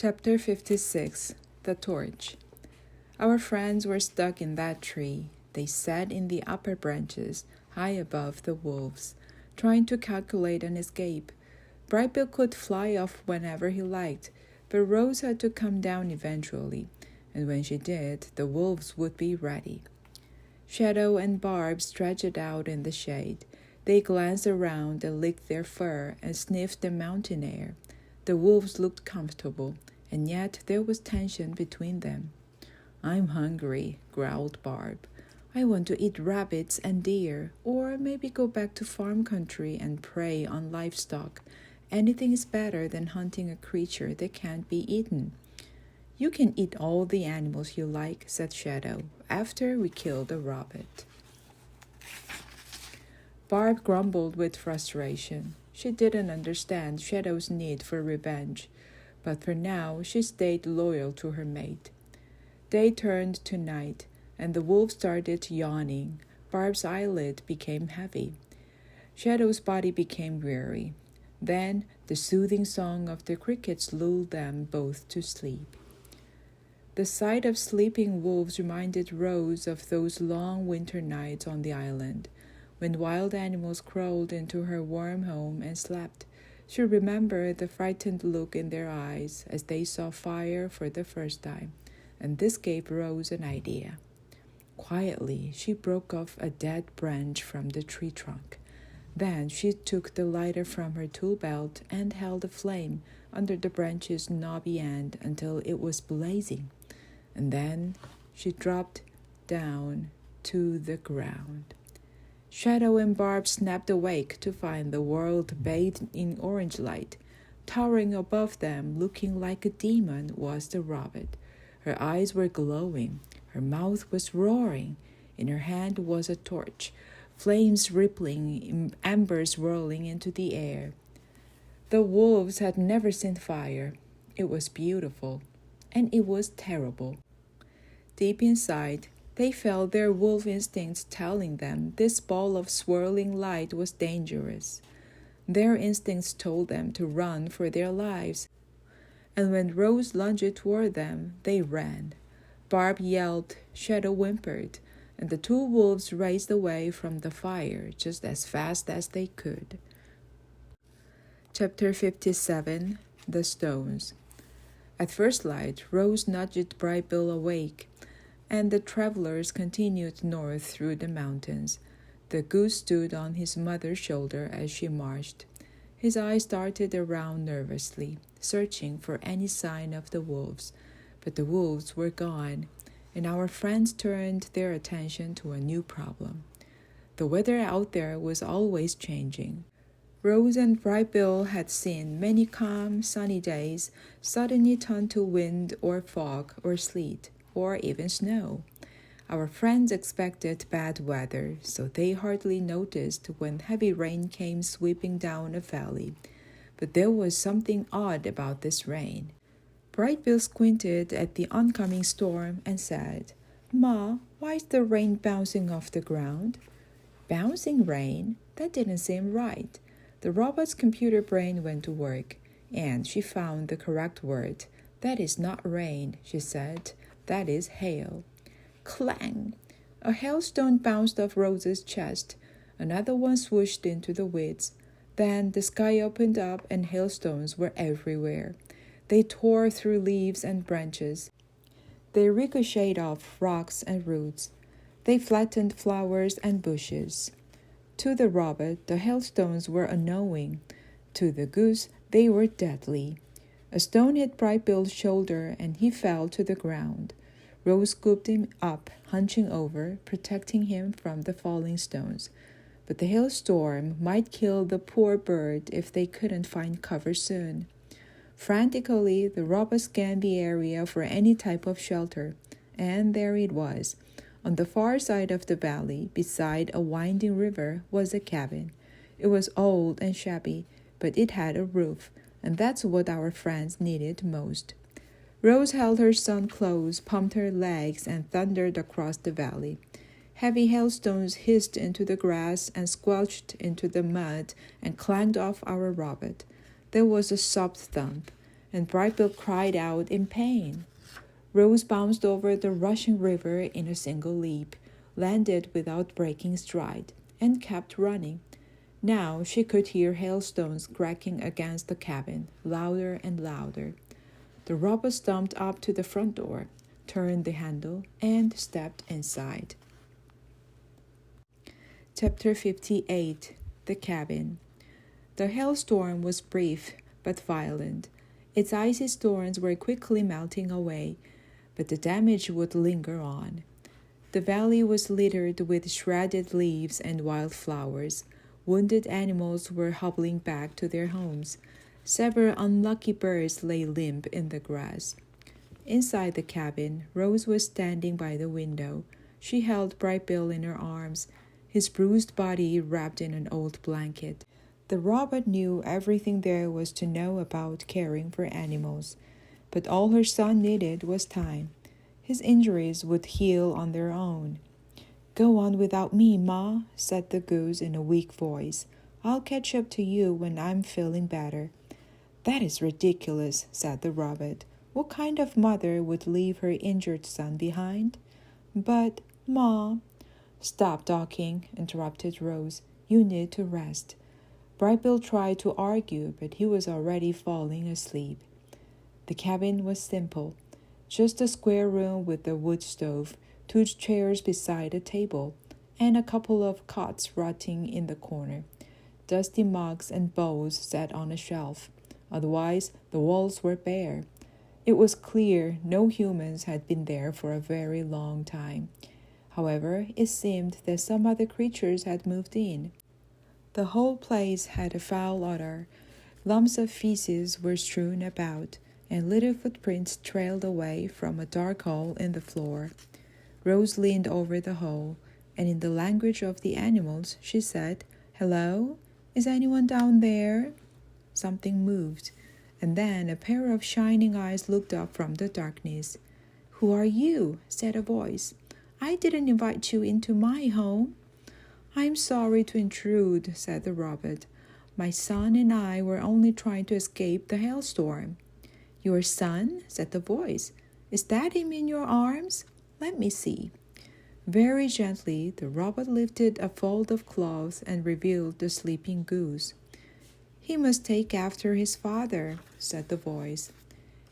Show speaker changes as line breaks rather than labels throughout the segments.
Chapter 56 The Torch. Our friends were stuck in that tree. They sat in the upper branches, high above the wolves, trying to calculate an escape. Brightbill could fly off whenever he liked, but Rose had to come down eventually, and when she did, the wolves would be ready. Shadow and Barb stretched out in the shade. They glanced around and licked their fur and sniffed the mountain air. The wolves looked comfortable, and yet there was tension between them. "I'm hungry," growled Barb. "I want to eat rabbits and deer, or maybe go back to farm country and prey on livestock. Anything is better than hunting a creature that can't be eaten." "You can eat all the animals you like," said Shadow, "after we kill the rabbit." Barb grumbled with frustration. She didn't understand Shadow's need for revenge, but for now she stayed loyal to her mate. Day turned to night, and the wolf started yawning. Barb's eyelid became heavy. Shadow's body became weary. Then the soothing song of the crickets lulled them both to sleep. The sight of sleeping wolves reminded Rose of those long winter nights on the island, when wild animals crawled into her warm home and slept. She remembered the frightened look in their eyes as they saw fire for the first time, and this gave Rose an idea. Quietly, she broke off a dead branch from the tree trunk. Then she took the lighter from her tool belt and held a flame under the branch's knobby end until it was blazing. And then she dropped down to the ground. Shadow and Barb snapped awake to find the world bathed in orange light. Towering above them, looking like a demon, was the rabbit. Her eyes were glowing. Her mouth was roaring. In her hand was a torch, flames rippling, embers whirling into the air. The wolves had never seen fire. It was beautiful, and it was terrible. Deep inside, they felt their wolf instincts telling them this ball of swirling light was dangerous. Their instincts told them to run for their lives, and when Rose lunged toward them, they ran. Barb yelled, Shadow whimpered, and the two wolves raced away from the fire just as fast as they could. Chapter 57 The Stones. At first light, Rose nudged Brightbill awake, and the travelers continued north through the mountains. The goose stood on his mother's shoulder as she marched. His eyes darted around nervously, searching for any sign of the wolves. But the wolves were gone, and our friends turned their attention to a new problem. The weather out there was always changing. Rose and Brightbill had seen many calm, sunny days suddenly turn to wind or fog or sleet, or even snow. Our friends expected bad weather, so they hardly noticed when heavy rain came sweeping down a valley. But there was something odd about this rain. Brightbill squinted at the oncoming storm and said, "Ma, why is the rain bouncing off the ground?" "Bouncing rain? That didn't seem right." The robot's computer brain went to work, and she found the correct word. "That is not rain," she said. "That is hail." Clang! A hailstone bounced off Rose's chest. Another one swooshed into the woods. Then the sky opened up and hailstones were everywhere. They tore through leaves and branches. They ricocheted off rocks and roots. They flattened flowers and bushes. To the rabbit, the hailstones were annoying. To the goose, they were deadly. A stone hit Brightbill's shoulder, and he fell to the ground. Rose scooped him up, hunching over, protecting him from the falling stones. But the hailstorm might kill the poor bird if they couldn't find cover soon. Frantically, the robot scanned the area for any type of shelter, and there it was. On the far side of the valley, beside a winding river, was a cabin. It was old and shabby, but it had a roof, and that's what our friends needed most. Rose held her son close, pumped her legs, and thundered across the valley. Heavy hailstones hissed into the grass and squelched into the mud and clanged off our rabbit. There was a soft thump, and Brightbill cried out in pain. Rose bounced over the rushing river in a single leap, landed without breaking stride, and kept running. Now she could hear hailstones cracking against the cabin, louder and louder. The robot stomped up to the front door, turned the handle, and stepped inside. Chapter 58. The Cabin. The hailstorm was brief but violent. Its icy storms were quickly melting away, but the damage would linger on. The valley was littered with shredded leaves and wildflowers. Wounded animals were hobbling back to their homes. Several unlucky birds lay limp in the grass. Inside the cabin, Rose was standing by the window. She held Brightbill in her arms, his bruised body wrapped in an old blanket. The robot knew everything there was to know about caring for animals, but all her son needed was time. His injuries would heal on their own. "Go on without me, Ma," said the goose in a weak voice. "I'll catch up to you when I'm feeling better." "That is ridiculous," said the robot. "What kind of mother would leave her injured son behind?" "But, Ma—" "Stop talking," interrupted Rose. "You need to rest." Brightbill tried to argue, but he was already falling asleep. The cabin was simple. Just a square room with a wood stove, 2 chairs beside a table, and a couple of cots rotting in the corner. Dusty mugs and bowls sat on a shelf. Otherwise, the walls were bare. It was clear no humans had been there for a very long time. However, it seemed that some other creatures had moved in. The whole place had a foul odor. Lumps of feces were strewn about, and little footprints trailed away from a dark hole in the floor. Rose leaned over the hole, and in the language of the animals, she said, "Hello? Is anyone down there?" Something moved, and then a pair of shining eyes looked up from the darkness. "Who are you?" said a voice. "I didn't invite you into my home." "I'm sorry to intrude," said the robot. "My son and I were only trying to escape the hailstorm." "Your son?" said the voice. "Is that him in your arms? Let me see." Very gently, the robot lifted a fold of cloth and revealed the sleeping goose. "He must take after his father," said the voice.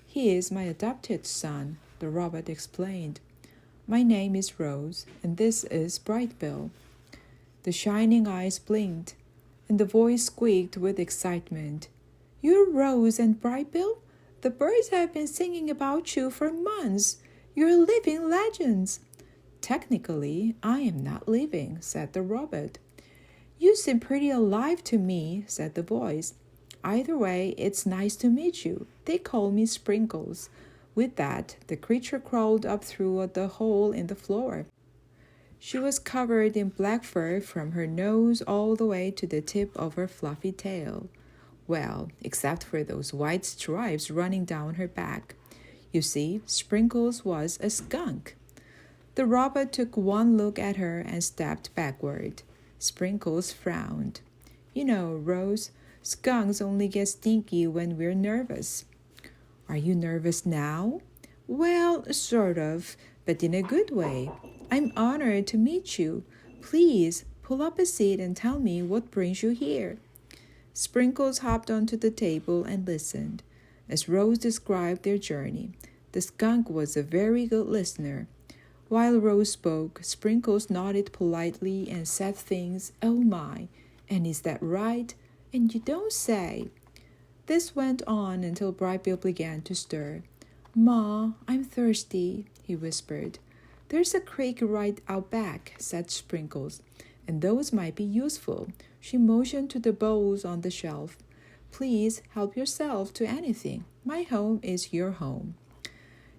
"He is my adopted son," the robot explained. "My name is Rose, and this is Brightbill." The shining eyes blinked, and the voice squeaked with excitement. "You're Rose and Brightbill? The birds have been singing about you for months. You're living legends." "Technically, I am not living," said the robot. "You seem pretty alive to me," said the voice. "Either way, it's nice to meet you. They call me Sprinkles." With that, the creature crawled up through the hole in the floor. She was covered in black fur from her nose all the way to the tip of her fluffy tail. Well, except for those white stripes running down her back. You see, Sprinkles was a skunk. The robot took one look at her and stepped backward. Sprinkles frowned. "You know, Rose, skunks only get stinky when we're nervous." "Are you nervous now?" "Well, sort of, but in a good way. I'm honored to meet you. Please, pull up a seat and tell me what brings you here." Sprinkles hopped onto the table and listened. As Rose described their journey, the skunk was a very good listener. While Rose spoke, Sprinkles nodded politely and said things, "Oh my, and is that right? And you don't say." This went on until Brightbill began to stir. "Ma, I'm thirsty," he whispered. "There's a creek right out back," said Sprinkles, "and those might be useful." She motioned to the bowls on the shelf. "Please help yourself to anything. My home is your home."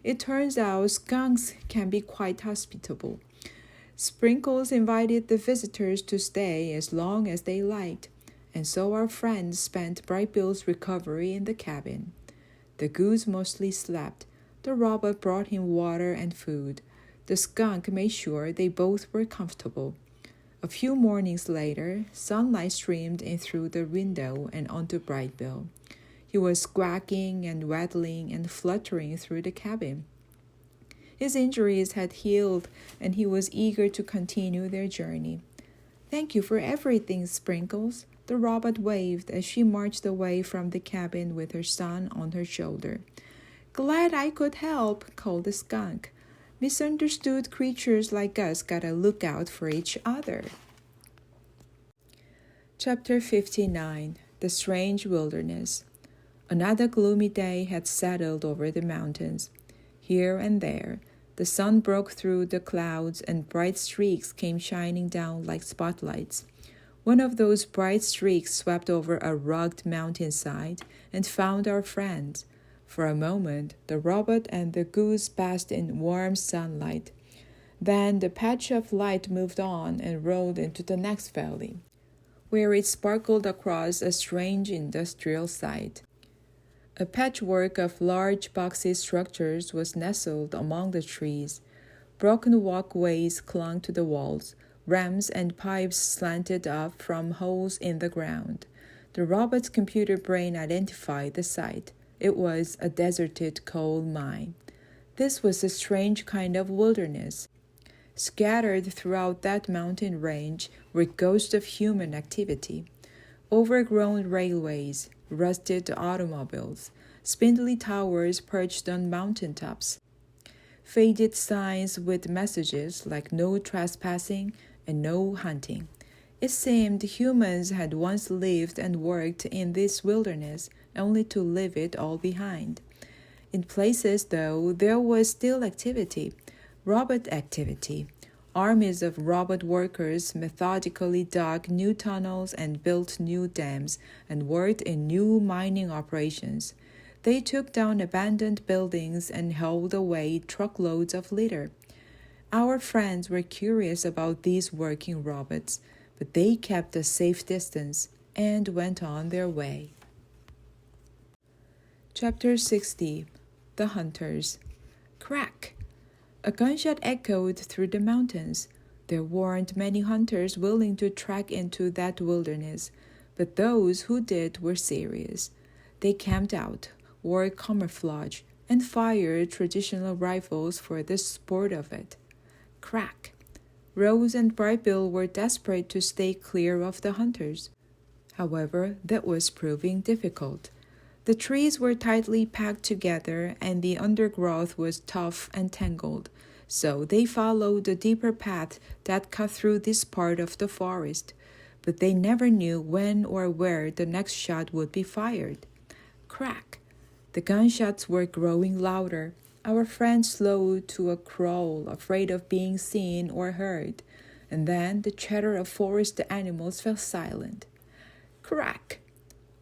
It turns out skunks can be quite hospitable. Sprinkles invited the visitors to stay as long as they liked, and so our friends spent Brightbill's recovery in the cabin. The goose mostly slept. The robot brought him water and food. The skunk made sure they both were comfortable. A few mornings later, sunlight streamed in through the window and onto Brightbill. He was quacking and waddling and fluttering through the cabin. His injuries had healed, and he was eager to continue their journey. "Thank you for everything, Sprinkles," the robot waved as she marched away from the cabin with her son on her shoulder. "Glad I could help," called the skunk. "Misunderstood creatures like us gotta look out for each other." Chapter 59. The Strange Wilderness. Another gloomy day had settled over the mountains. Here and there, the sun broke through the clouds and bright streaks came shining down like spotlights. One of those bright streaks swept over a rugged mountainside and found our friends. For a moment, the robot and the goose basked in warm sunlight. Then the patch of light moved on and rolled into the next valley, where it sparkled across a strange industrial site. A patchwork of large boxy structures was nestled among the trees. Broken walkways clung to the walls. Ramps and pipes slanted up from holes in the ground. The robot's computer brain identified the site. It was a deserted coal mine. This was a strange kind of wilderness. Scattered throughout that mountain range were ghosts of human activity. Overgrown railways, rusted automobiles, spindly towers perched on mountaintops, faded signs with messages like no trespassing and no hunting. It seemed humans had once lived and worked in this wilderness, only to leave it all behind. In places, though, there was still activity, robot activity. Armies of robot workers methodically dug new tunnels and built new dams and worked in new mining operations. They took down abandoned buildings and hauled away truckloads of litter. Our friends were curious about these working robots, but they kept a safe distance and went on their way. Chapter 60. The Hunters. Crack! A gunshot echoed through the mountains. There weren't many hunters willing to trek into that wilderness, but those who did were serious. They camped out, wore camouflage, and fired traditional rifles for the sport of it. Crack! Rose and Brightbill were desperate to stay clear of the hunters. However, that was proving difficult. The trees were tightly packed together and the undergrowth was tough and tangled, so they followed the deeper path that cut through this part of the forest. But they never knew when or where the next shot would be fired. Crack! The gunshots were growing louder. Our friends slowed to a crawl, afraid of being seen or heard. And then the chatter of forest animals fell silent. Crack!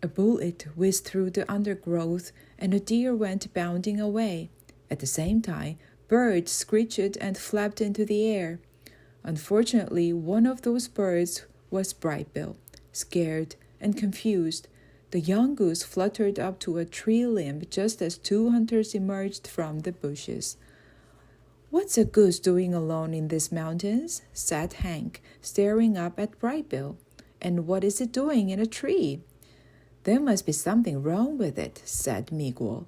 A bullet whizzed through the undergrowth, and a deer went bounding away. At the same time, birds screeched and flapped into the air. Unfortunately, one of those birds was Brightbill, scared and confused. The young goose fluttered up to a tree limb just as two hunters emerged from the bushes. "What's a goose doing alone in these mountains?" said Hank, staring up at Brightbill. "And what is it doing in a tree?" "There must be something wrong with it," said Miguel.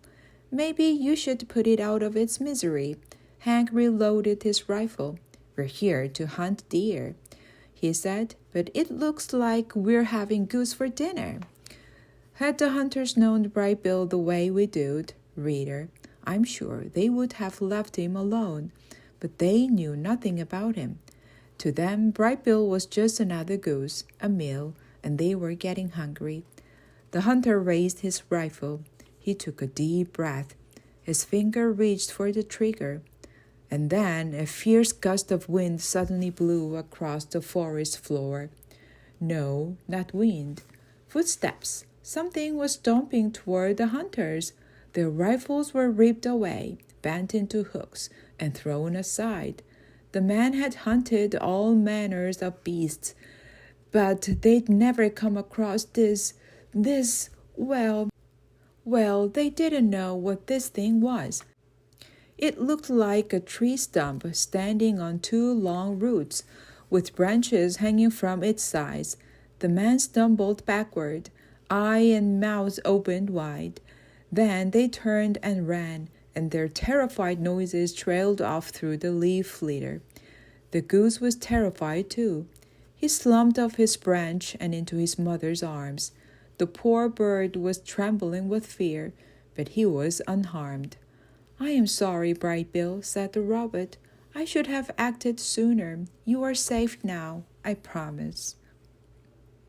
"Maybe you should put it out of its misery." Hank reloaded his rifle. "We're here to hunt deer," he said, "but it looks like we're having goose for dinner." Had the hunters known Brightbill the way we do, reader, I'm sure they would have left him alone, but they knew nothing about him. To them, Brightbill was just another goose, a meal, and they were getting hungry. The hunter raised his rifle. He took a deep breath. His finger reached for the trigger. And then a fierce gust of wind suddenly blew across the forest floor. No, not wind. Footsteps. Something was stomping toward the hunters. Their rifles were ripped away, bent into hooks, and thrown aside. The men had hunted all manners of beasts, but they'd never come across this, well, they didn't know what this thing was. It looked like a tree stump standing on two long roots, with branches hanging from its sides. The man stumbled backward. eye and mouths opened wide. Then they turned and ran, and their terrified noises trailed off through the leaf litter. The goose was terrified too. He slumped off his branch and into his mother's arms. The poor bird was trembling with fear, but he was unharmed. "I am sorry, Brightbill," said the robert. "I should have acted sooner. You are safe now, I promise."